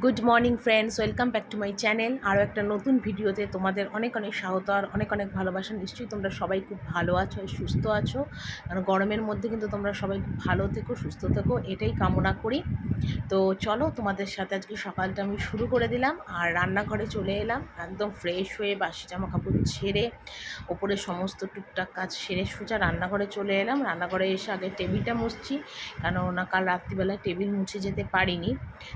Good morning friends, welcome back to my channel. আরও একটা নতুন ভিডিওতে তোমাদের অনেক অনেক স্বাগত আর অনেক অনেক ভালোবাসা। নিশ্চয়ই তোমরা সবাই খুব ভালো আছো, সুস্থ আছো। কারণ গরমের মধ্যে কিন্তু তোমরা সবাই খুব ভালো থেকো, সুস্থ থেকো, এটাই কামনা করি। তো চলো, তোমাদের সাথে আজকে সকালটা আমি শুরু করে দিলাম আর রান্নাঘরে চলে এলাম একদম ফ্রেশ হয়ে, বাসি জামা কাপড় ছেড়ে, ওপরে সমস্ত টুকটাক কাজ সেরে সোজা রান্নাঘরে চলে এলাম। রান্নাঘরে এসে আগে টেবিলটা মুছছি, কারণ কাল রাত্রিবেলা টেবিল মুছে যেতে পারিনি।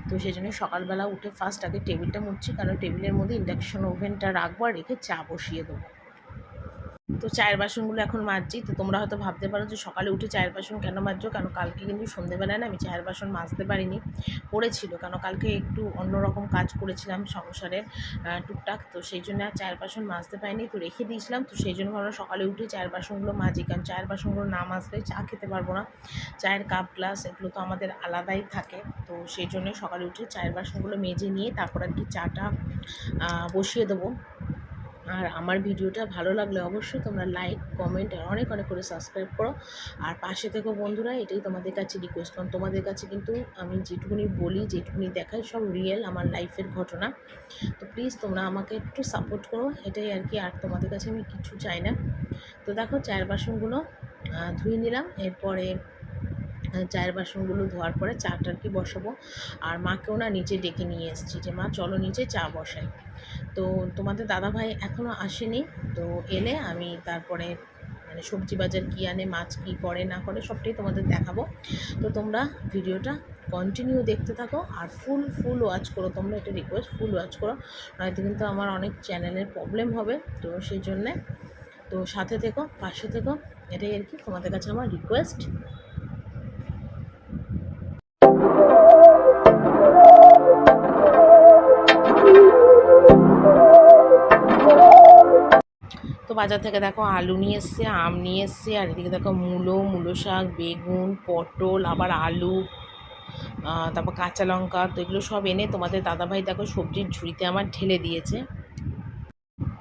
তো সেই জন্য সকালবেলা উঠে ফার্স্ট আগে টেবিলটা মুছছি, কারণ টেবিলের মধ্যে ইন্ডাকশন ওভেনটা রাখবো আর রেখে চা বসিয়ে দেবো। তো চায়ের বাসনগুলো এখন মাজছি। তো তোমরা হয়তো ভাবতে পারো যে সকালে উঠে চায়ের বাসন কেন মাজছো, কারণ কালকে কিন্তু সন্ধ্যেবেলায় না আমি চায়ের বাসন মাজতে পারিনি, পড়েছিল। কারণ কালকে একটু অন্যরকম কাজ করেছিলাম সংসারের টুকটাক, তো সেই জন্য আর চায়ের বাসন মাজতে পারিনি, তো রেখে দিয়েছিলাম। তো সেই জন্য আমরা সকালে উঠে চায়ের বাসনগুলো মাজি, কারণ চায়ের বাসনগুলো না মাজলে চা খেতে পারবো না। চায়ের কাপ গ্লাস এগুলো তো আমাদের আলাদাই থাকে। তো সেই জন্য সকালে উঠে চায়ের বাসনগুলো মেজে নিয়ে তারপর আর কি চাটা বসিয়ে দেবো। আর আমার ভিডিওটা ভালো লাগলে অবশ্যই তোমরা লাইক, কমেন্ট আর অনেক অনেক করে সাবস্ক্রাইব করো। আর পাশে থেকো বন্ধুরা, এটাই তোমাদের কাছে রিকোয়েস্ট। কারণ তোমাদের কাছে কিন্তু আমি যেটুকুনি বলি, যেটুকুনি দেখাই, সব রিয়েল আমার লাইফের ঘটনা। তো প্লিজ তোমরা আমাকে একটু সাপোর্ট করো, এটাই আর কি। আর তোমাদের কাছে আমি কিছু চাই না। তো দেখো, চায়ের বাসনগুলো ধুয়ে নিলাম। এরপরে চায়ের বাসনগুলো ধোয়ার পরে চাটা আর কি বসাবো। আর মাকেও না নিচে ডেকে নিয়ে এসেছি যে মা চলো নিচে চা বসাই। তো তোমাদের দাদাভাই এখনও আসেনি, তো এলে আমি তারপরে মানে সবজি বাজার কী আনে, মাছ কী করে না করে সবটাই তোমাদের দেখাবো। তো তোমরা ভিডিওটা কন্টিনিউ দেখতে থাকো আর ফুল ওয়াচ করো। তোমরা একটা রিকোয়েস্ট, ফুল ওয়াচ করো, নয়তো কিন্তু আমার অনেক চ্যানেলের প্রবলেম হবে। তো সেই জন্যে তো সাথে থেকো, পাশে থেকো, এটাই আর কি তোমাদের কাছে আমার রিকোয়েস্ট। তো বাজার থেকে দেখো আলু নিয়ে এসছে, আম নিয়ে এসছে, আর এদিকে দেখো মূলো শাক, বেগুন, পটল, আবার আলু, তারপর কাঁচা লঙ্কা। তো এগুলো সব এনে তোমাদের দাদাভাই দেখো সবজির ঝুড়িতে আমার ঢেলে দিয়েছে।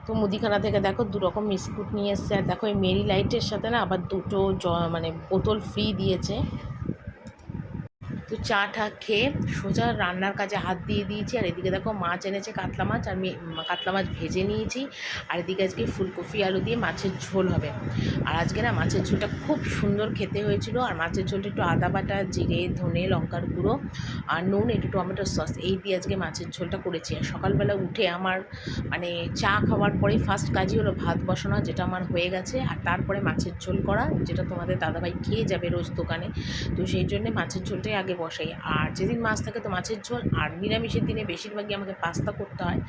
তো মুদিখানা থেকে দেখো 2 রকম বিস্কুট নিয়ে এসছে। আর দেখো এই মেরি লাইটের সাথে না আবার 2টো মানে বোতল ফ্রি দিয়েছে। তো চা টা খেয়ে সোজা রান্নার কাজে হাত দিয়ে দিয়েছি। আর এদিকে দেখো মাছ এনেছে, কাতলা মাছ, আর কাতলা মাছ ভেজে নিয়েছি। আর এদিকে আজকে ফুলকপি আলু দিয়ে মাছের ঝোল হবে। আর আজকে না মাছের ঝোলটা খুব সুন্দর খেতে হয়েছিল। আর মাছের ঝোলটা একটু আদা বাটা, জিরে, ধনে, লঙ্কার গুঁড়ো আর নুন, একটু টমেটো সস এই দিয়ে আজকে মাছের ঝোলটা করেছি। আর সকালবেলা উঠে আমার মানে চা খাওয়ার পরে ফার্স্ট কাজই হলো ভাত বসানো, যেটা আমার হয়ে গেছে। আর তারপরে মাছের ঝোল করা, যেটা তোমাদের দাদাভাই খেয়ে যাবে রোজ দোকানে। তো সেই জন্যে মাছের ঝোলটাই আগে বসাই। আর যেদিন মাছ থাকে তো মাছের ঝোল, আর নিরামিষের দিনে বেশিরভাগই আমাকে পাস্তা করতে হয়।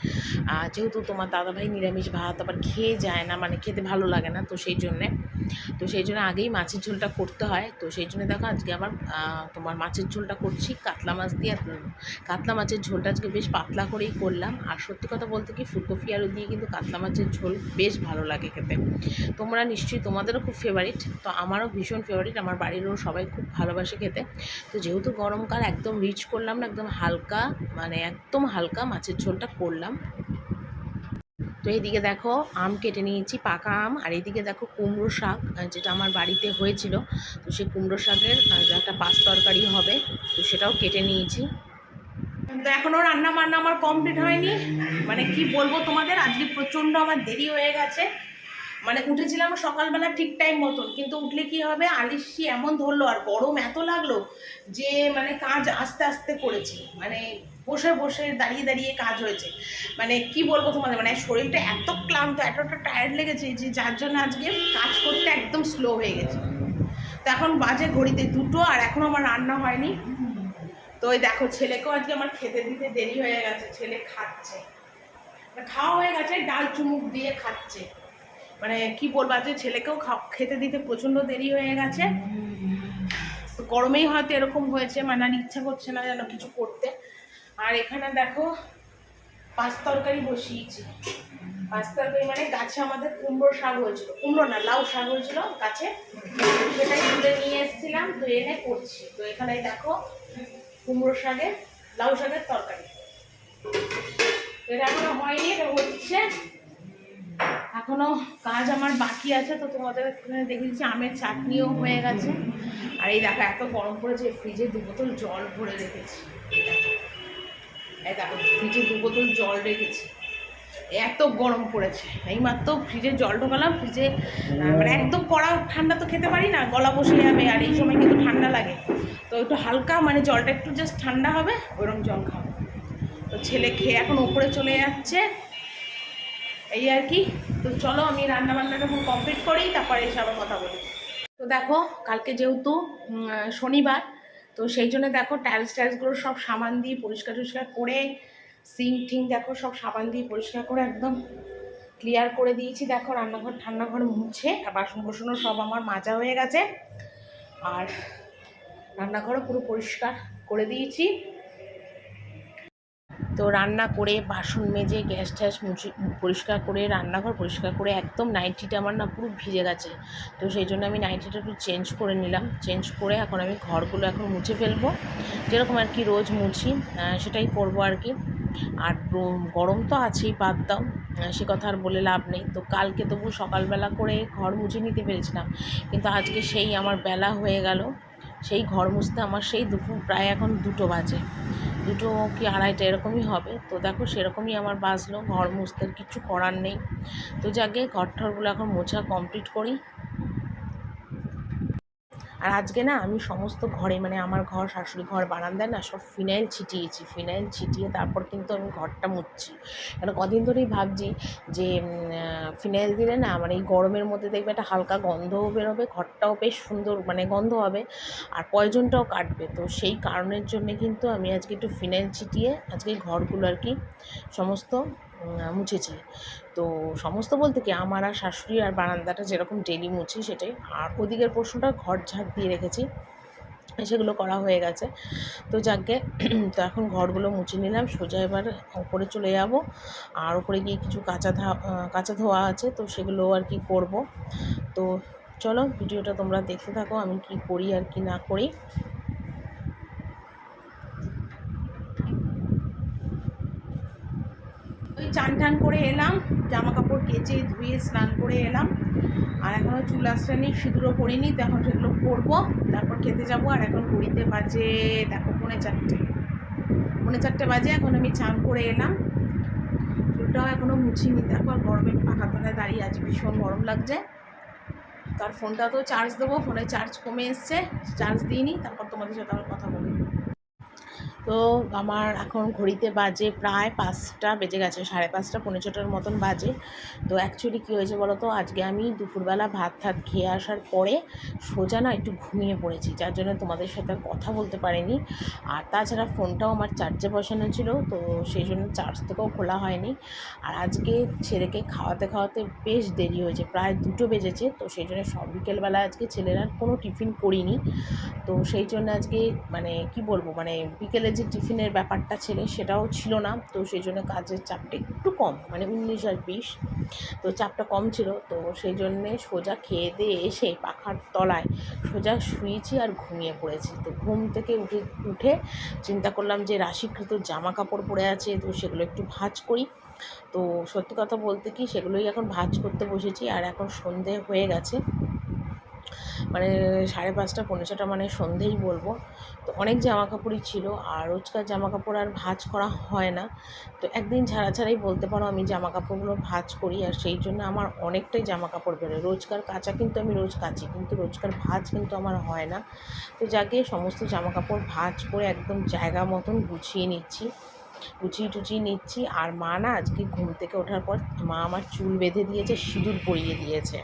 যেহেতু তোমার দাদাভাই নিরামিষ ভাত আবার খেয়ে যায় না, মানে খেতে ভালো লাগে না, তো সেই জন্য আগেই মাছের ঝোলটা করতে হয়। তো সেই জন্য দেখো আজকে আবার তোমার মাছের ঝোলটা করছি কাতলা মাছ দিয়ে। কাতলা মাছের ঝোলটা আজকে বেশ পাতলা করেই করলাম। আর সত্যি কথা বলতে কি, ফুলকপি আলু দিয়ে কিন্তু কাতলা মাছের ঝোল বেশ ভালো লাগে খেতে। তোমরা নিশ্চয়ই, তোমাদেরও খুব ফেভারিট, তো আমারও ভীষণ ফেভারিট, আমার বাড়িরও সবাই খুব ভালোবাসে খেতে। তো যেহেতু গরমকাল, একদম রিচ করলাম না, একদম হালকা, মানে একদম হালকা মাছের ঝোলটা করলাম। তো এইদিকে দেখো আম কেটে নিয়েছি, পাকা আম। আর এইদিকে দেখো কুমড়ো শাক, যেটা আমার বাড়িতে হয়েছিল। তো সেই কুমড়ো শাকের একটা পাঁচ তরকারি হবে, তো সেটাও কেটে নিয়েছি। তো এখনও রান্না বান্না আমার কমপ্লিট হয়নি। মানে কি বলবো তোমাদের, আজকে প্রচণ্ড আমার দেরি হয়ে গেছে। মানে উঠেছিলাম সকালবেলা ঠিক টাইম মতন, কিন্তু উঠলে কি হবে, আলিশি এমন ধরলো আর গরম এত লাগলো যে মানে কাজ আস্তে আস্তে করেছি। মানে বসে বসে দাঁড়িয়ে দাঁড়িয়ে কাজ হয়েছে। মানে কি বলবো তোমাদের, মানে শরীরটা এত ক্লান্ত, এতটা টায়ার্ড লেগেছে যে যার জন্য আজকে কাজ করতে একদম স্লো হয়ে গেছে। তো এখন বাজে ঘড়িতে 2টো, আর এখনও আমার রান্না হয়নি। তো ওই দেখো ছেলেকেও আজকে আমার খেতে দিতে দেরি হয়ে গেছে, ছেলে খাচ্ছে, খাওয়া হয়ে গেছে, ডাল চুমুক দিয়ে খাচ্ছে। মানে কি বলবো, আজকে ছেলেকেও খেতে দিতে প্রচণ্ড দেরি হয়ে গেছে। তো গরমেই হয়তো এরকম হয়েছে, মানে আর ইচ্ছা করছে না যেন কিছু করতে। আর এখানে দেখো পাঁচ তরকারি বসিয়েছি। পাঁচ তরকারি মানে গাছে আমাদের কুমড়ো শাক হয়েছিল, কুমড়ো না লাউ শাক হয়েছিল গাছে, সেটাই তুলে নিয়ে এসেছিলাম, তো এনে করছি। তো এখানে দেখো কুমড়ো শাকের, লাউ শাকের তরকারি। এটা এখনো হয়নি, এটা হচ্ছে, এখনো কাজ আমার বাকি আছে। তো তোমাদের এখানে দেখে দিচ্ছি আমের চাটনিও হয়ে গেছে। আর এই দেখো এত গরম পড়েছে, ফ্রিজে 2 বোতল জল ভরে রেখেছি। এই দেখো ফ্রিজে 2 বোতল জল রেখেছি, এত গরম পড়েছে। এইমাত্র ফ্রিজে জল ঢোকালাম, ফ্রিজে মানে একদম কড়া ঠান্ডা তো খেতে পারি না, গলা বসে যাবে, আর এই সময় কিন্তু ঠান্ডা লাগে, তো একটু হালকা মানে জলটা একটু জাস্ট ঠান্ডা হবে ওরকম জল খাবো। তো ছেলে খেয়ে এখন ওপরে চলে যাচ্ছে, এই আর কি। তো চলো আমি রান্নাবান্নাটা এখন কমপ্লিট করি, তারপরে এসে আবার কথা বলি। তো দেখো কালকে যেহেতু শনিবার, তো সেই জন্য দেখো টাইলসগুলো সব সাবান দিয়ে পরিষ্কার টরিষ্কার করে, সিঙ্ক ঠিং দেখো সব সাবান দিয়ে পরিষ্কার করে একদম ক্লিয়ার করে দিয়েছি। দেখো রান্নাঘর ঠান্নাঘর মুছে, আর বাসন কোসনও সব আমার মাজা হয়ে গেছে, আর রান্নাঘরও পুরো পরিষ্কার করে দিয়েছি। তো রান্না করে বাসন মেজে গ্যাস ট্যাস মুছে পরিষ্কার করে রান্নাঘর পরিষ্কার করে একদম নাইটিটা আমার না পুরো ভিজে গেছে, তো সেই জন্য আমি নাইটিটা একটু চেঞ্জ করে নিলাম। চেঞ্জ করে এখন আমি ঘরগুলো এখন মুছে ফেলবো, যেরকম আর কি রোজ মুছি সেটাই করবো আর কি। আর গরম তো আছেই, বাদ দাও, সে কথা আর বলে লাভ নেই। তো কালকে তবু সকালবেলা করে ঘর মুছে নিতে পেরেছিলাম, কিন্তু আজকে সেই আমার বেলা হয়ে গেল, সেই ঘর মুছতে আমার সেই দুপুর প্রায় এখন 2টো বাজে, 2টো কি 2:30 এরকমই হবে। তো দেখো সেরকমই আমার বাজলো, ঘর মুছতে কিছু করার নেই। তো যাকে ঘর ঠরগুলো এখন মোছা কমপ্লিট করি। আর আজকে না আমি সমস্ত ঘরে মানে আমার ঘর, শাশুড়ি ঘর, বারান্দায় না সব ফিনাইল ছিটিয়েছি, ফিনাইল ছিটিয়ে তারপর কিন্তু আমি ঘরটা মুছছি। কারণ কদিন ধরেই ভাবছি যে ফিনাইল দিলে না মানে এই গরমের মধ্যে দেখবে একটা হালকা গন্ধও বেরোবে, ঘরটাও বেশ সুন্দর মানে গন্ধ হবে, আর পয়জনটাও কাটবে। তো সেই কারণের জন্যে কিন্তু আমি আজকে একটু ফিনাইল ছিটিয়ে আজকে ঘরগুলো আর কি সমস্ত মুছেছি। তো সমস্ত বলতে কি আমার আর শাশুড়ি আর বারান্দাটা যেরকম ডেলি মুছি সেটাই, আর ওদিকের পোর্শনটা ঘর ঝাঁট দিয়ে রেখেছি, সেগুলো করা হয়ে গেছে। তো যাকে তো এখন ঘরগুলো মুছে নিলাম, সোজা এবার ওপরে চলে যাব, আর ওপরে গিয়ে কিছু কাঁচা ধোয়া আছে, তো সেগুলো আর কি করব। তো চলো ভিডিওটা তোমরা দেখতে থাকো আমি কি করি আর কি না করি। ওই চান টান করে এলাম, জামা কাপড় কেচে ধুয়ে স্নান করে এলাম, আর এখনও চুল আসেনি, সিঁদুরও পরিনি, তো এখন সেগুলো করবো, তারপর খেতে যাবো। আর এখন ঘড়িতে বাজে দেখো 3:45, 3:45 বাজে, এখন আমি চান করে এলাম, চুলটাও এখনও মুছিনি। দেখো আর গরমে পাখার তলায় দাঁড়িয়ে আছে, ভীষণ গরম লাগছে। তার ফোনটা তো চার্জ দেবো, ফোনে চার্জ কমে এসছে, চার্জ দিইনি, তারপর তোমাদের সাথে আমার কথা বলি। তো আমার এখন ঘড়িতে বাজে প্রায় 5টা বেজে গেছে, 5:30, 5:45 মতন বাজে। তো অ্যাকচুয়ালি কী হয়েছে বলো তো, আজকে আমি দুপুরবেলা ভাত খেয়ে আসার পরে সোজা না একটু ঘুমিয়ে পড়েছি, যার জন্য তোমাদের সাথে কথা বলতে পারিনি। আর তাছাড়া ফোনটাও আমার চার্জে বসানো ছিল, তো সেই জন্য চার্জ থেকেও খোলা হয়নি। আর আজকে ছেলেকে খাওয়াতে খাওয়াতে বেশ দেরি হয়েছে, প্রায় 2টো বেজেছে। তো সেই জন্য সব বিকেলবেলা আজকে ছেলের আর কোনো টিফিন করিনি। তো সেই জন্য আজকে মানে কি বলবো, মানে বিকেলে যে টিফিনের ব্যাপারটা ছিল সেটাও ছিল না। তো সেই জন্য কাজের চাপটা একটু কম, মানে 19 আর 20, তো চাপটা কম ছিল। তো সেই জন্যে সোজা খেয়ে দিয়ে এসে পাখার তলায় সোজা শুয়েছি আর ঘুমিয়ে পড়েছি। তো ঘুম থেকে উঠে চিন্তা করলাম যে রাশিকৃত জামা কাপড় পরে আছে, তো সেগুলো একটু ভাঁজ করি। তো সত্যি কথা বলতে কি সেগুলোই এখন ভাঁজ করতে বসেছি। আর এখন সন্ধে হয়ে গেছে, মানে 5:30, 5:45, মানে সন্ধেই বলবো। তো অনেক জামা কাপড়ই ছিল, আর রোজকার জামা কাপড় আর ভাঁজ করা হয় না। তো একদিন ছাড়াই বলতে পারো আমি জামা কাপড়গুলো ভাঁজ করি, আর সেই জন্য আমার অনেকটাই জামা কাপড় বেরোয়। রোজকার কাচা কিন্তু আমি রোজ কাচি, কিন্তু রোজকার ভাঁজ কিন্তু আমার হয় না। তো যাকে সমস্ত জামা কাপড় ভাঁজ করে একদম জায়গা মতন গুছিয়ে টুচিয়ে নিচ্ছি। আর মা না আজকে ঘুম থেকে ওঠার পর মা আমার চুল বেঁধে দিয়েছে, সিঁদুর পরিয়ে দিয়েছে।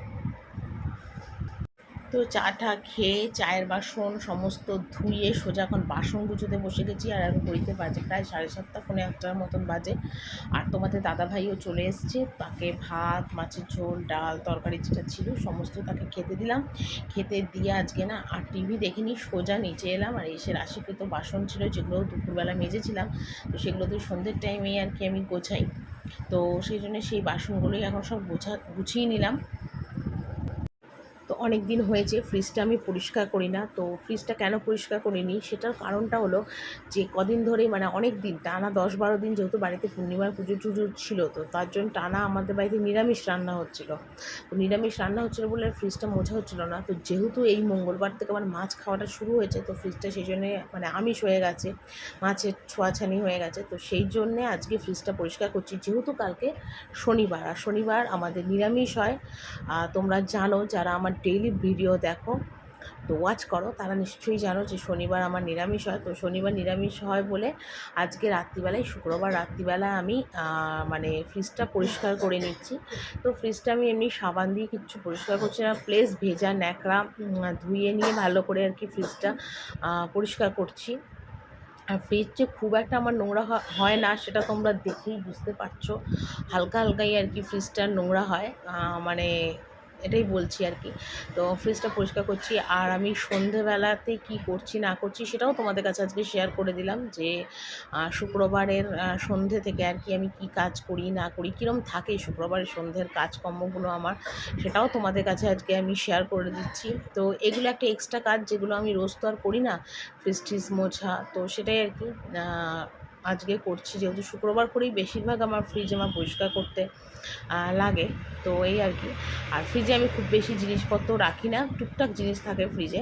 তো চা টা খেয়ে চায়ের বাসন সমস্ত ধুয়ে সোজা এখন বাসন গুছোতে বসে গেছি। আর এখন ঘড়িতে বাজে প্রায় 7:30, 8:45 মতন বাজে। আর তোমাদের দাদাভাইও চলে এসছে, তাকে ভাত, মাছের ঝোল, ডাল, তরকারি যেটা ছিল সমস্ত তাকে খেতে দিলাম। খেতে দিয়ে আজকে না আর টিভি দেখিনি, সোজা নিচে এলাম। আর এসে রাশিকৃত বাসন ছিল যেগুলো দুপুরবেলা মেজেছিলাম, তো সেগুলো তো সন্ধ্যের টাইমেই আর কি আমি গোছাই। তো সেই জন্য সেই বাসনগুলোই এখন সব গুছিয়ে নিলাম। তো অনেক দিন হয়েছে ফ্রিজটা আমি পরিষ্কার করি না। তো ফ্রিজটা কেন পরিষ্কার করিনি সেটার কারণটা হলো যে কদিন ধরেই মানে অনেক দিন টানা 10-12 দিন যেহেতু বাড়িতে পূর্ণিমার পুজো টুজো ছিল, তো তার জন্য টানা আমাদের বাড়িতে নিরামিষ রান্না হচ্ছিল। তো নিরামিষ রান্না হচ্ছিলো বলে ফ্রিজটা মোছা হচ্ছিল না। তো যেহেতু এই মঙ্গলবার থেকে আমার মাছ খাওয়াটা শুরু হয়েছে, তো ফ্রিজটা সেই জন্যে মানে আমিষ হয়ে গেছে, মাছের ছোঁয়াছানি হয়ে গেছে। তো সেই জন্যে আজকে ফ্রিজটা পরিষ্কার করছি, যেহেতু কালকে শনিবার, আর শনিবার আমাদের নিরামিষ হয়। তোমরা জানো, যারা আমার ডেইলি ভিডিও দেখো তো ওয়াচ করো, তারা নিশ্চয়ই জানো যে শনিবার আমার নিরামিষ হয়। তো শনিবার নিরামিষ হয় বলে আজকে রাত্রিবেলায়, শুক্রবার রাত্রিবেলা আমি মানে ফ্রিজটা পরিষ্কার করে নিচ্ছি। তো ফ্রিজটা আমি এমনি সাবান দিয়ে কিচ্ছু পরিষ্কার করছি না, প্লেস ভেজা ন্যাকড়া ধুয়ে নিয়ে ভালো করে আর কি ফ্রিজটা পরিষ্কার করছি। আর ফ্রিজ যে খুব একটা আমার নোংরা হয় না সেটা তোমরা দেখেই বুঝতে পারছো, হালকা হালকাই আর কি ফ্রিজটা নোংরা হয়, মানে এটাই বলছি আর কি। তো ফ্রিজটা পরিষ্কার করছি। আর আমি সন্ধেবেলাতে কি করছি না করছি সেটাও তোমাদের কাছে আজকে শেয়ার করে দিলাম, যে শুক্রবারের সন্ধে থেকে আর কি আমি কি কাজ করি না করি, কীরকম থাকে শুক্রবারের সন্ধ্যের কাজকর্মগুলো আমার, সেটাও তোমাদের কাছে আজকে আমি শেয়ার করে দিচ্ছি। তো এগুলো একটা এক্সট্রা কাজ যেগুলো আমি রোজ তো আর করি না, ফ্রিজ ট্রিজ মোছা, তো সেটাই আর কি আজকে করছি, যেহেতু শুক্রবার করেই বেশিরভাগ আমার ফ্রিজ আমার পরিষ্কার করতে লাগে। তো এই আর কি। আর ফ্রিজে আমি খুব বেশি জিনিসপত্র রাখি না, টুকটাক জিনিস থাকে ফ্রিজে।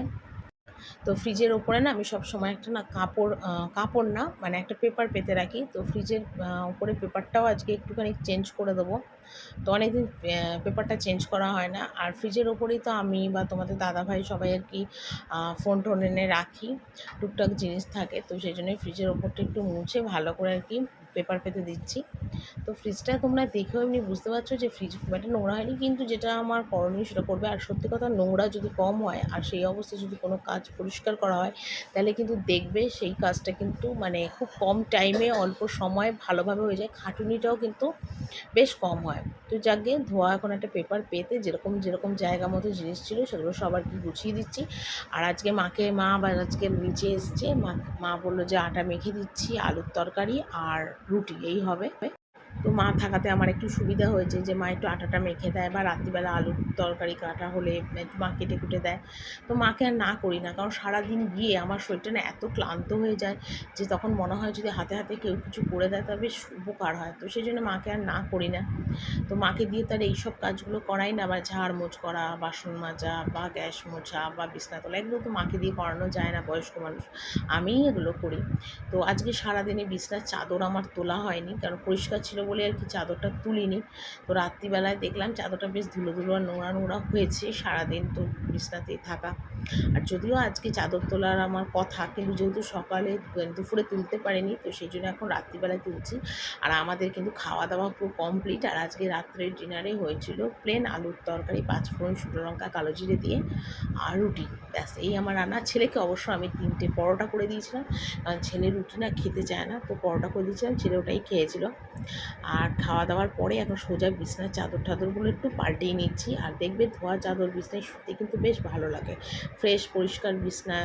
তো ফ্রিজের ওপরে না আমি সবসময় একটা না কাপড় না মানে একটা পেপার পেতে রাখি। তো ফ্রিজের ওপরে পেপারটাও আজকে একটুখানি চেঞ্জ করে দেবো। তো অনেকদিন পেপারটা চেঞ্জ করা হয় না। আর ফ্রিজের ওপরেই তো আমি বা তোমাদের দাদাভাই সবাই আর কি ফোন টোন এনে রাখি, টুকটাক জিনিস থাকে। তো সেই জন্যই ফ্রিজের ওপরটা একটু মুছে ভালো করে আর কি পেপার পেতে দিচ্ছি। তো ফ্রিজটা তোমরা দেখেও এমনি বুঝতে পারছো যে ফ্রিজ খুব একটা নোংরা হয়নি, কিন্তু যেটা আমার করণীয় সেটা করবে। আর সত্যি কথা, নোংরা যদি কম হয় আর সেই অবস্থায় যদি কোনো কাজ পরিষ্কার করা হয়, তাহলে কিন্তু দেখবে সেই কাজটা কিন্তু মানে খুব কম টাইমে অল্প সময়ে ভালোভাবে হয়ে যায়, খাটুনিটাও কিন্তু বেশ কম হয়। তো যাকে ধোয়া এখন একটা পেপার পেতে যেরকম যেরকম জায়গা মতো জিনিস ছিল সেগুলো সব আর কি গুছিয়ে দিচ্ছি। আর আজকে মা আবার আজকে নিচে এসছে, মা বললো যে আটা মেখে দিচ্ছি, আলুর তরকারি আর রুটি এই হবে। তো মা থাকাতে আমার একটু সুবিধা হয়েছে যে মা একটু আটাটা মেখে দেয়, বা রাত্রিবেলা আলুর তরকারি কাটা হলে একটু মা কেটে কুটে দেয়। তো মাকে আর না করি না, কারণ সারাদিন গিয়ে আমার শরীরটা না এত ক্লান্ত হয়ে যায় যে তখন মনে হয় যদি হাতে হাতে কেউ কিছু করে দেয় তবে বেশ উপকার হয়। তো সেই জন্য মাকে আর না করি না। তো মাকে দিয়ে তার এইসব কাজগুলো করাই না, আবার ঝাড় মোছ করা, বাসন মাজা বা গ্যাস মোছা বা বিছনা তোলা, এগুলো তো মাকে দিয়ে করানো যায় না, বয়স্ক মানুষ, আমিই এগুলো করি। তো আজকে সারাদিনে বিছনার চাদর আমার তোলা হয়নি, কারণ পরিষ্কার ছিল বলে আর কি চাদরটা তুলিনি। তো রাত্রিবেলায় দেখলাম চাদরটা বেশ ধুলো ধুলো আর নোংরা নোংরা হয়েছে সারাদিন তো বিছনাতেই থাকা। আর যদিও আজকে চাদর তোলার আমার কথা, কিন্তু যেহেতু সকালে দুপুরে তুলতে পারিনি, তো সেই জন্য এখন রাত্রিবেলায় তুলছি। আর আমাদের কিন্তু খাওয়া দাওয়া পুরো কমপ্লিট। আর আজকে রাত্রের ডিনারে হয়েছিল প্লেন আলুর তরকারি, 5 ফোড়ন, শুকনো লঙ্কা, কালো জিরে দিয়ে আর রুটি, ব্যাস এই আমার রান্না। ছেলেকে অবশ্য আমি 3টে পরোটা করে দিয়েছিলাম, কারণ ছেলে রুটি না খেতে চায় না, তো পরোটা করে দিয়েছিলাম, ছেলে ওটাই খেয়েছিল। আর খাওয়া দাওয়ার পরে এখন সোজা বিছনার চাদর টাদরগুলো একটু পাল্টেই নিচ্ছি। আর দেখবে ধোয়া চাদর বিছনায় শুতে কিন্তু বেশ ভালো লাগে, ফ্রেশ পরিষ্কার বিছনা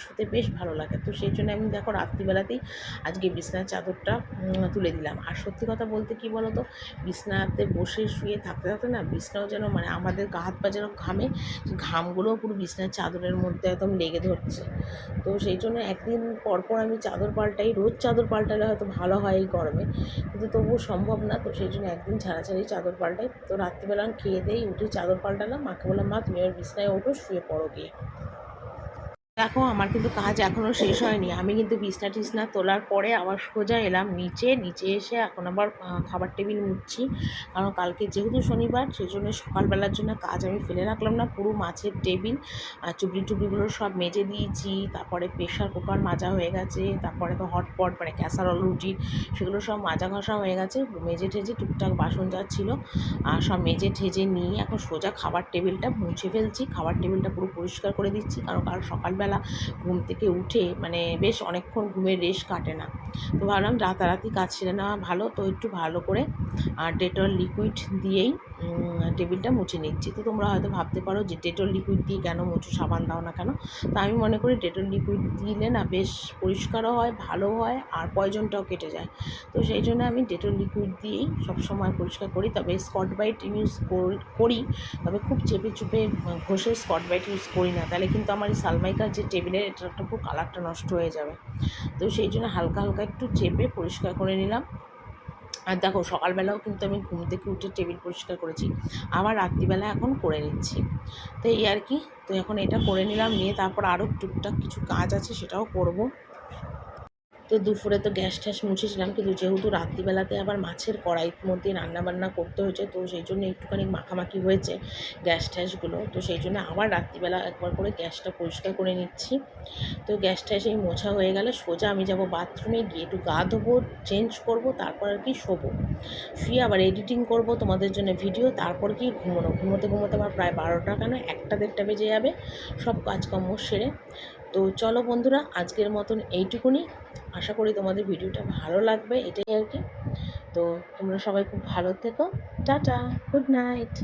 শুতে বেশ ভালো লাগে। তো সেই জন্য আমি দেখো রাত্রিবেলাতেই আজকে বিছনার চাদরটা তুলে দিলাম। আর সত্যি কথা বলতে কি বলো তো, বিছনাতে বসে শুয়ে থাকতে থাকতে না বিছনাও যেন মানে আমাদের গা হাত পা যেন ঘামে, ঘামগুলোও পুরো বিছনার চাদরের মধ্যে একদম লেগে ধরছে। তো সেই জন্য একদিন পরপর আমি চাদর পাল্টাই, রোজ চাদর পাল্টালে হয়তো ভালো হয় এই গরমে, কিন্তু তবুও সম্ভব না। তো সেই জন্য একদিন ছাড়া ছাড়াই চাদর পাল্টাই। তো রাত্রিবেলা আমি খেয়ে দিয়ে উঠে চাদর পাল্টালাম, মাকে বললাম মা তুমি এবার বিছনায় ওঠো, শুয়ে পড়ো গিয়ে। দেখো আমার কিন্তু কাজ এখনও শেষ হয়নি, আমি কিন্তু বিছনা টিছনা তোলার পরে আবার সোজা এলাম নিচে এসে এখন আবার খাবার টেবিল মুছছি। কারণ কালকে যেহেতু শনিবার, সেই জন্য সকালবেলার জন্য কাজ আমি ফেলে রাখলাম না, পুরো মাছের টেবিল চুবড়ি টুবড়িগুলো সব মেজে দিয়েছি। তারপরে প্রেশার কুকার মাজা হয়ে গেছে, তারপরে তো হটপট মানে ক্যাসারোল রুটির সেগুলো সব মাজা ঘষা হয়ে গেছে, মেজে ঠেজে টুকটাক বাসন যা ছিল আর সব মেজে ঠেজে নিয়ে এখন সোজা খাবার টেবিলটা মুছে ফেলছি, খাবার টেবিলটা পুরো পরিষ্কার করে দিচ্ছি। কারণ কাল সকালবেলা সকালবেলা ঘুম থেকে উঠে মানে বেশ অনেকক্ষণ ঘুমের রেশ কাটে না, তো ভাবলাম রাতারাতি কাজ সেরে নেওয়া ভালো। তো একটু ভালো করে ডেটল লিকুইড দিয়েই টেবিলটা মুছে নিচ্ছি। তো তোমরা হয়তো ভাবতে পারো যে ডেটল লিকুইড দিয়ে কেন মুছো, সাবান দাও না কেন? তো আমি মনে করি ডেটল লিকুইড দিলে না বেশ পরিষ্কারও হয়, ভালো হয়, আর পয়জনটাও কেটে যায়। তো সেই জন্য আমি ডেটল লিকুইড দিয়েই সবসময় পরিষ্কার করি। তবে স্কচ ব্রাইট ইউজ করি, তবে খুব চেপে চুপে ঘষে স্কচ ব্রাইট ইউজ করি না, তাহলে কিন্তু আমার এই সালমাইকার যে টেবিলের এটা পুরো কালারটা নষ্ট হয়ে যাবে। তো সেই জন্য হালকা হালকা একটু চেপে পরিষ্কার করে নিলাম। আর দেখো সকালবেলাও কিন্তু আমি ঘুম থেকে উঠে টেবিল পরিষ্কার করেছি, আবার রাত্রিবেলা এখন করে নিচ্ছি। তো এই আর কি। তো এখন এটা করে নিলাম, নিয়ে তারপর আরও টুকটাক কিছু কাজ আছে সেটাও করব। তো দুপুরে তো গ্যাস ট্যাস মুছেছিলাম, কিন্তু যেহেতু রাত্রিবেলাতে আবার মাছের কড়াইয়ের মধ্যে রান্নাবান্না করতে হয়েছে, তো সেই জন্য একটুখানি মাখামাখি হয়েছে গ্যাস ট্যাসগুলো। তো সেই জন্য আবার রাত্রিবেলা একবার করে গ্যাসটা পরিষ্কার করে নিচ্ছি। তো গ্যাস ট্যাস এই মোছা হয়ে গেলে সোজা আমি যাব বাথরুমে, গিয়ে একটু গা ধোবো, চেঞ্জ করব, তারপর আর কি শোবো। শুয়ে আবার এডিটিং করব তোমাদের জন্য ভিডিও, তারপর কি ঘুমোতে ঘুমোতে আমার প্রায় 12টা কেন 1টা বেজে যাবে সব কাজকর্ম সেরে। তো চলো বন্ধুরা, আজকের মতন এইটুকুনি। আশা করি তোমাদের ভিডিওটা ভালো লাগবে, এটাই আর কি। তো তোমরা সবাই খুব ভালো থেকো। Tata, good night.